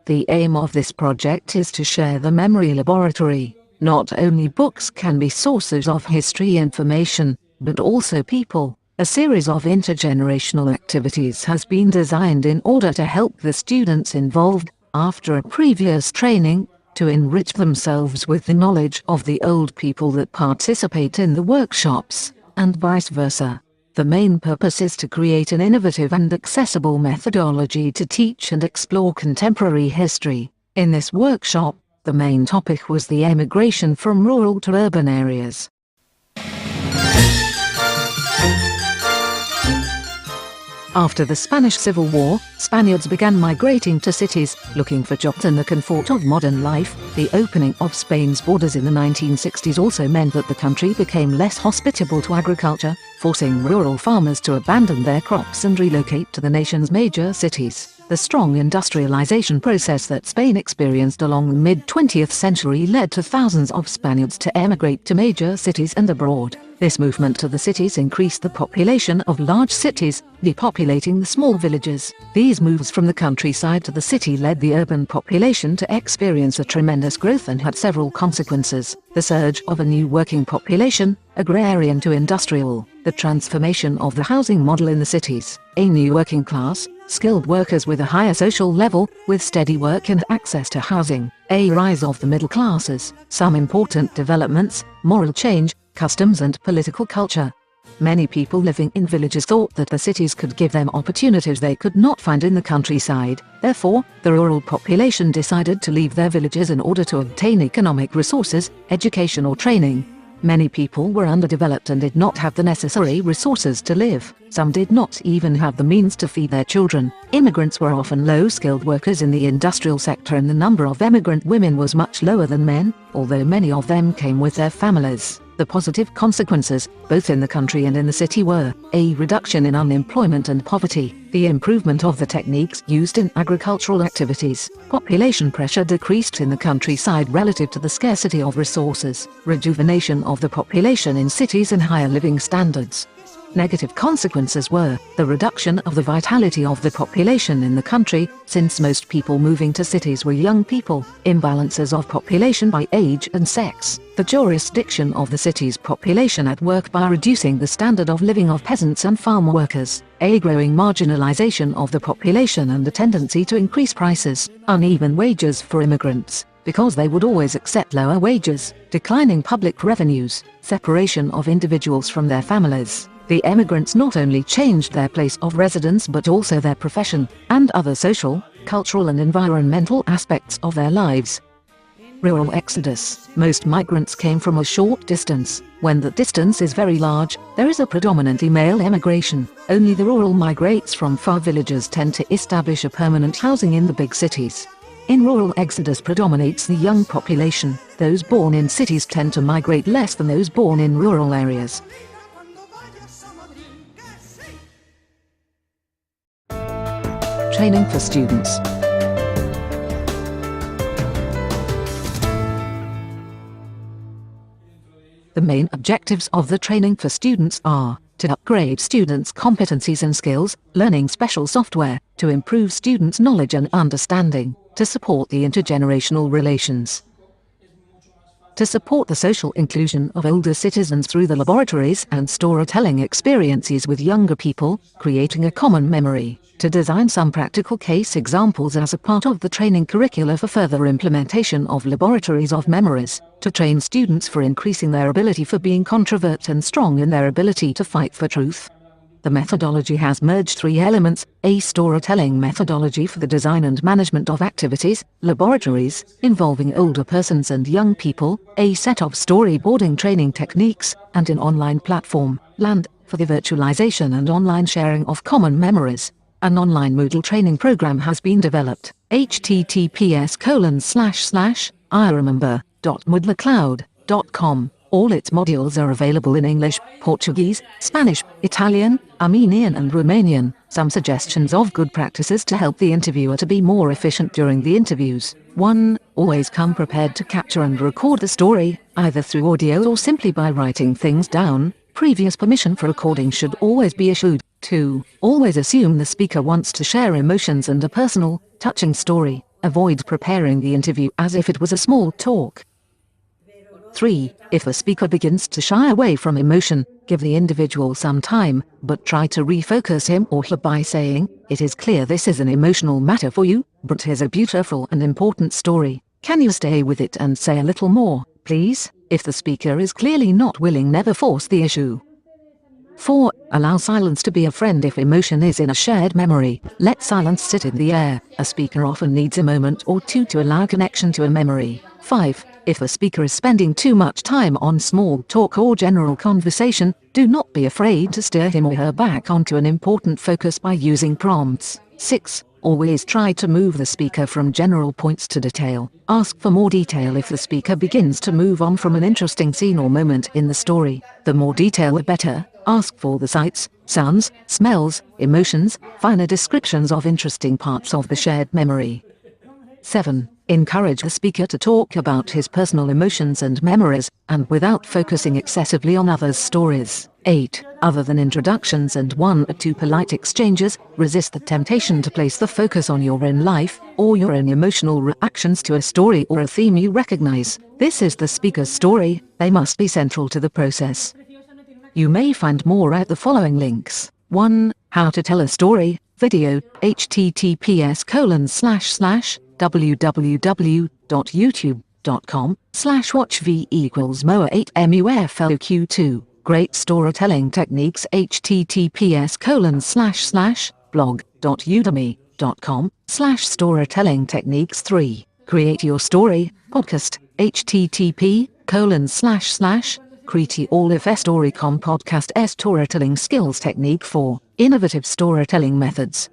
The aim of this project is to share the memory laboratory. Not only books can be sources of history information, but also people. A series of intergenerational activities has been designed in order to help the students involved, after a previous training, to enrich themselves with the knowledge of the old people that participate in the workshops, and vice versa. The main purpose is to create an innovative and accessible methodology to teach and explore contemporary history. In this workshop, the main topic was the emigration from rural to urban areas. After the Spanish Civil War, Spaniards began migrating to cities, looking for jobs and the comfort of modern life. The opening of Spain's borders in the 1960s also meant that the country became less hospitable to agriculture, forcing rural farmers to abandon their crops and relocate to the nation's major cities. The strong industrialization process that Spain experienced along the mid-20th century led to thousands of Spaniards to emigrate to major cities and abroad. This movement to the cities increased the population of large cities, depopulating the small villages. These moves from the countryside to the city led the urban population to experience a tremendous growth and had several consequences: the surge of a new working population, agrarian to industrial, the transformation of the housing model in the cities, a new working class, skilled workers with a higher social level, with steady work and access to housing, a rise of the middle classes, some important developments, moral change, customs and political culture. Many people living in villages thought that the cities could give them opportunities they could not find in the countryside. Therefore, the rural population decided to leave their villages in order to obtain economic resources, education or training. Many people were underdeveloped and did not have the necessary resources to live. Some did not even have the means to feed their children. Immigrants were often low-skilled workers in the industrial sector, and the number of emigrant women was much lower than men, although many of them came with their families. The positive consequences, both in the country and in the city, were a reduction in unemployment and poverty, the improvement of the techniques used in agricultural activities, population pressure decreased in the countryside relative to the scarcity of resources, rejuvenation of the population in cities and higher living standards. Negative consequences were the reduction of the vitality of the population in the country, since most people moving to cities were young people, imbalances of population by age and sex, the jurisdiction of the city's population at work by reducing the standard of living of peasants and farm workers, a growing marginalization of the population and a tendency to increase prices, uneven wages for immigrants, because they would always accept lower wages, declining public revenues, separation of individuals from their families. The emigrants not only changed their place of residence but also their profession, and other social, cultural and environmental aspects of their lives. Rural exodus. Most migrants came from a short distance. When the distance is very large, there is a predominantly male emigration. Only the rural migrates from far villages tend to establish a permanent housing in the big cities. In rural exodus predominates the young population. Those born in cities tend to migrate less than those born in rural areas. Training for students. The main objectives of the training for students are to upgrade students' competencies and skills, learning special software, to improve students' knowledge and understanding, to support the intergenerational relations, to support the social inclusion of older citizens through the laboratories and storytelling experiences with younger people, creating a common memory, to design some practical case examples as a part of the training curricula for further implementation of laboratories of memories, to train students for increasing their ability for being controvert and strong in their ability to fight for truth. The methodology has merged three elements: a storytelling methodology for the design and management of activities, laboratories, involving older persons and young people, a set of storyboarding training techniques, and an online platform, LAND, for the virtualization and online sharing of common memories. An online Moodle training program has been developed, https://iRemember.moodlecloud.com. All its modules are available in English, Portuguese, Spanish, Italian, Armenian and Romanian. Some suggestions of good practices to help the interviewer to be more efficient during the interviews. 1. Always come prepared to capture and record the story, either through audio or simply by writing things down. Previous permission for recording should always be issued. 2. Always assume the speaker wants to share emotions and a personal, touching story. Avoid preparing the interview as if it was a small talk. 3. If the speaker begins to shy away from emotion, give the individual some time, but try to refocus him or her by saying, "It is clear this is an emotional matter for you, but here's a beautiful and important story. Can you stay with it and say a little more, please?" If the speaker is clearly not willing, never force the issue. 4. Allow silence to be a friend if emotion is in a shared memory. Let silence sit in the air. A speaker often needs a moment or two to allow connection to a memory. 5. If the speaker is spending too much time on small talk or general conversation, do not be afraid to steer him or her back onto an important focus by using prompts. 6. Always try to move the speaker from general points to detail. Ask for more detail if the speaker begins to move on from an interesting scene or moment in the story. The more detail the better. Ask for the sights, sounds, smells, emotions, finer descriptions of interesting parts of the shared memory. 7. Encourage the speaker to talk about his personal emotions and memories, and without focusing excessively on others' stories. 8. Other than introductions and 1 or 2 polite exchanges, resist the temptation to place the focus on your own life, or your own emotional reactions to a story or a theme you recognize. This is the speaker's story, they must be central to the process. You may find more at the following links. 1. How to tell a story, video, https://www.youtube.com/watchv=moa8mufloq2. Great storytelling techniques, https://blog.udemy.com/storytelling techniques. 3. Create your story, podcast, http://createallifestorycom podcast storytelling skills technique. 4. Innovative storytelling methods.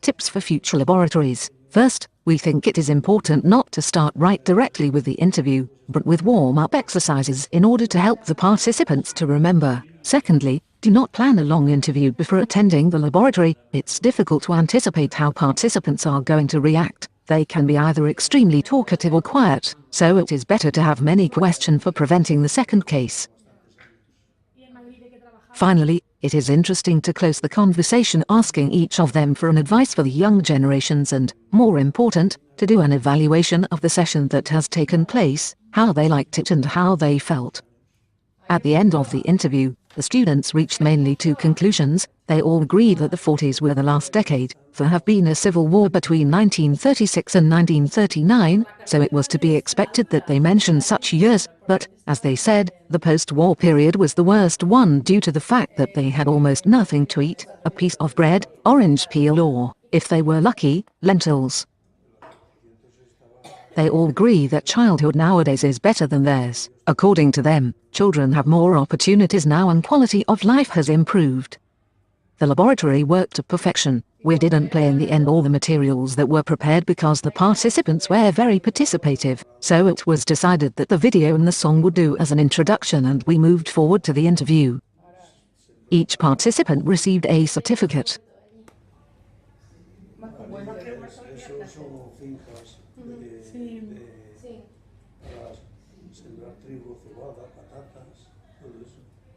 Tips for future laboratories. First, we think it is important not to start right directly with the interview, but with warm-up exercises in order to help the participants to remember. Secondly, do not plan a long interview before attending the laboratory. It's difficult to anticipate how participants are going to react. They can be either extremely talkative or quiet, so it is better to have many questions for preventing the second case. Finally, it is interesting to close the conversation asking each of them for an advice for the young generations and, more important, to do an evaluation of the session that has taken place, how they liked it and how they felt. At the end of the interview, the students reached mainly 2 conclusions. They all agreed that the 40s were the last decade. There have been a civil war between 1936 and 1939, so it was to be expected that they mentioned such years, but, as they said, the post-war period was the worst one due to the fact that they had almost nothing to eat, a piece of bread, orange peel or, if they were lucky, lentils. They all agree that childhood nowadays is better than theirs. According to them, children have more opportunities now and quality of life has improved. The laboratory worked to perfection. We didn't play in the end all the materials that were prepared because the participants were very participative, so it was decided that the video and the song would do as an introduction and we moved forward to the interview. Each participant received a certificate.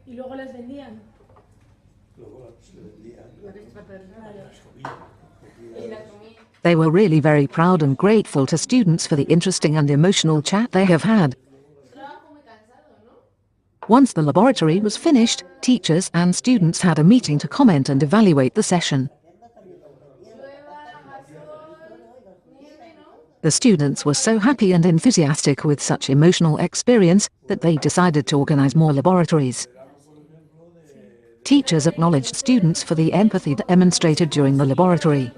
Y luego les vendían. They were really very proud and grateful to students for the interesting and emotional chat they have had. Once the laboratory was finished, teachers and students had a meeting to comment and evaluate the session. The students were so happy and enthusiastic with such emotional experience that they decided to organize more laboratories. Teachers acknowledged students for the empathy demonstrated during the laboratory.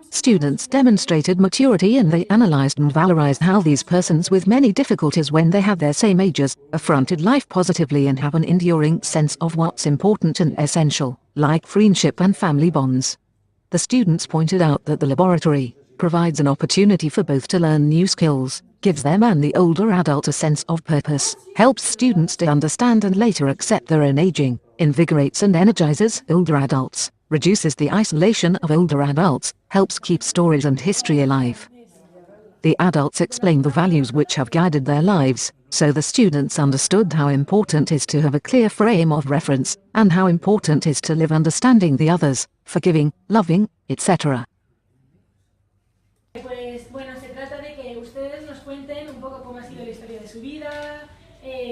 Students demonstrated maturity and they analyzed and valorized how these persons with many difficulties when they had their same ages, affronted life positively and have an enduring sense of what's important and essential, like friendship and family bonds. The students pointed out that the laboratory provides an opportunity for both to learn new skills, gives them and the older adult a sense of purpose, helps students to understand and later accept their own aging, invigorates and energizes older adults, reduces the isolation of older adults, helps keep stories and history alive. The adults explained the values which have guided their lives, so the students understood how important it is to have a clear frame of reference, and how important it is to live understanding the others, forgiving, loving, etc. Pues bueno, se trata de que ustedes nos cuenten un poco cómo ha sido la historia de su vida,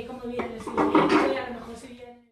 cómo viven el siglo XX, a lo mejor si viven...